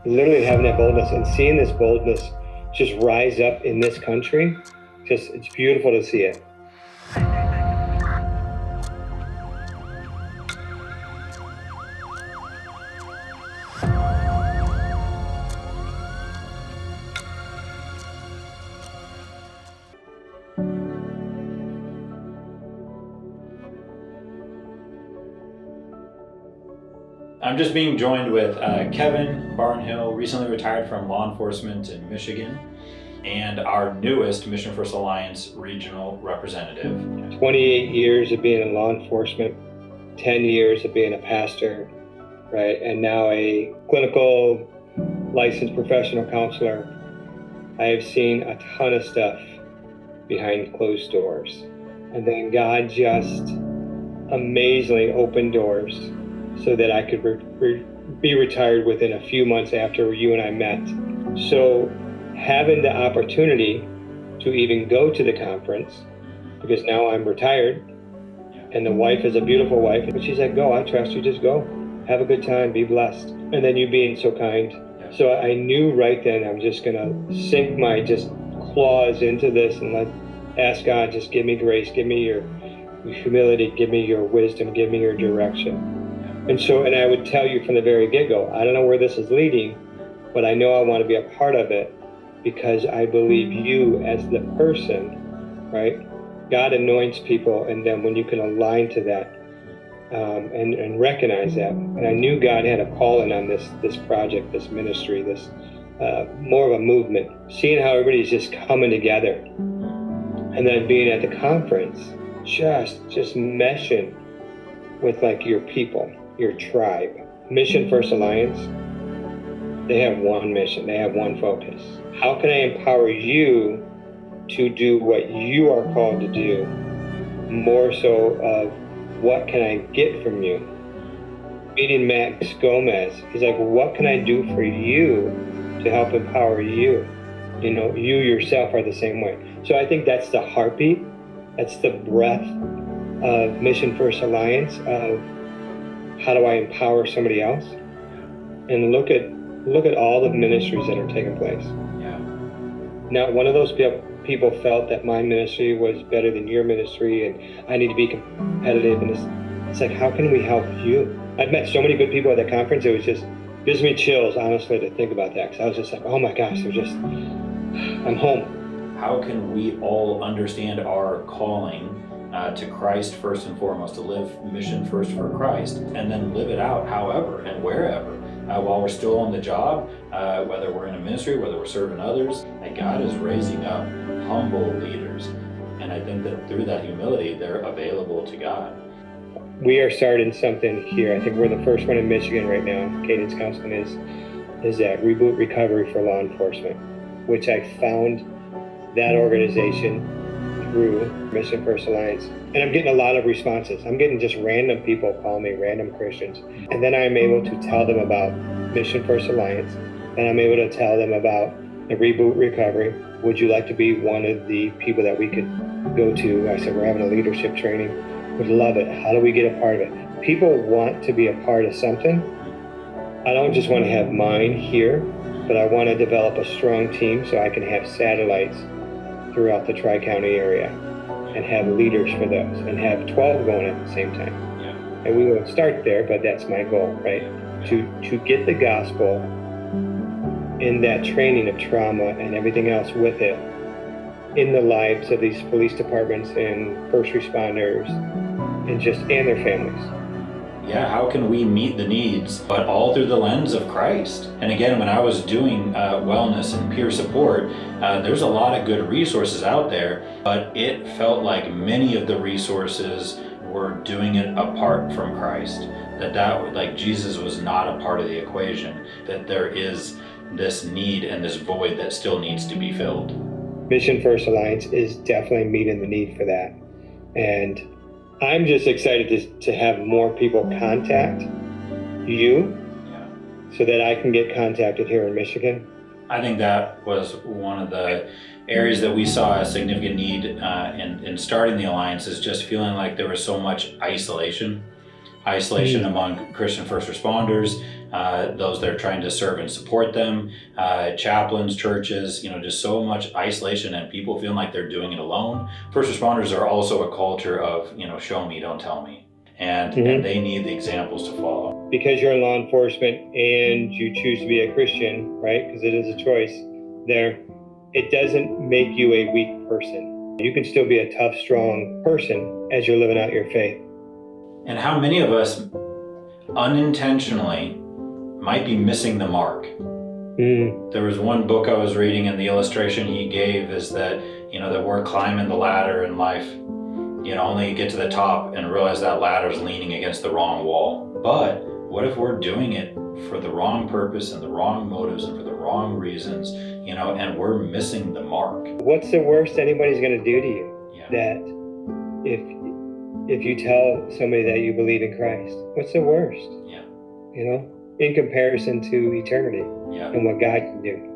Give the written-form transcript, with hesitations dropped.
literally having that boldness and seeing this boldness just rise up in this country, it's beautiful to see it. I'm just being joined with Kevin Barnhill, recently retired from law enforcement in Michigan, and our newest Mission First Alliance regional representative. 28 years of being in law enforcement, 10 years of being a pastor, right? And now a clinical licensed professional counselor. I have seen a ton of stuff behind closed doors. And then God just amazingly opened doors so that I could be retired within a few months after you and I met. So having the opportunity to even go to the conference, because now I'm retired, and the wife is a beautiful wife, but she's like, go, I trust you, just go. Have a good time, be blessed. And then you being so kind. So I knew right then I'm just gonna sink my claws into this and ask God, just give me grace, give me your humility, give me your wisdom, give me your direction. And I would tell you from the very get-go, I don't know where this is leading, but I know I want to be a part of it because I believe you as the person, right? God anoints people, and then when you can align to that and recognize that. And I knew God had a calling on this project, this ministry, this more of a movement, seeing how everybody's just coming together. And then being at the conference, just meshing with your people, your tribe. Mission First Alliance, they have one mission, they have one focus. How can I empower you to do what you are called to do, more so of what can I get from you? Meeting Max Gomez, he's like, what can I do for you to help empower you? You yourself are the same way. So I think that's the heartbeat, that's the breath of Mission First Alliance, of how do I empower somebody else? And look at all the ministries that are taking place. Yeah. Not one of those people felt that my ministry was better than your ministry and I need to be competitive. And it's like, how can we help you? I've met so many good people at that conference. It was just, gives me chills, honestly, to think about that. Because I was just like, oh my gosh, I'm home. How can we all understand our calling to Christ first and foremost, to live mission first for Christ, and then live it out however and wherever, while we're still on the job, whether we're in a ministry, whether we're serving others. God is raising up humble leaders, and I think that through that humility, they're available to God. We are starting something here. I think we're the first one in Michigan right now. Cadence Counseling is that Reboot Recovery for Law Enforcement, which I found that organization through Mission First Alliance. And I'm getting a lot of responses. I'm getting just random people call me, random Christians. And then I'm able to tell them about Mission First Alliance. And I'm able to tell them about the Reboot Recovery. Would you like to be one of the people that we could go to? I said, we're having a leadership training. Would love it. How do we get a part of it? People want to be a part of something. I don't just want to have mine here, but I want to develop a strong team so I can have satellites throughout the Tri-County area and have leaders for those and have 12 going at the same time. Yeah. And we won't start there, but that's my goal, right? To get the gospel in that training of trauma and everything else with it in the lives of these police departments and first responders and their families. Yeah, how can we meet the needs, but all through the lens of Christ? And again, when I was doing wellness and peer support, there's a lot of good resources out there, but it felt like many of the resources were doing it apart from Christ. That Jesus was not a part of the equation, that there is this need and this void that still needs to be filled. Mission First Alliance is definitely meeting the need for that. And I'm just excited to have more people contact you so that I can get contacted here in Michigan. I think that was one of the areas that we saw a significant need in starting the Alliance, is just feeling like there was so much isolation among Christian first responders, those that are trying to serve and support them, chaplains, churches, just so much isolation and people feeling like they're doing it alone. First responders are also a culture of, show me, don't tell me. And they need the examples to follow. Because you're in law enforcement and you choose to be a Christian, right? Because it is a choice there. It doesn't make you a weak person. You can still be a tough, strong person as you're living out your faith. And how many of us unintentionally might be missing the mark? There was one book I was reading, and the illustration he gave is that, that we're climbing the ladder in life, only get to the top and realize that ladder's leaning against the wrong wall. But what if we're doing it for the wrong purpose and the wrong motives and for the wrong reasons, and we're missing the mark? What's the worst anybody's going to do to you? Yeah. That if you tell somebody that you believe in Christ, what's the worst? Yeah. In comparison to eternity, and what God can do.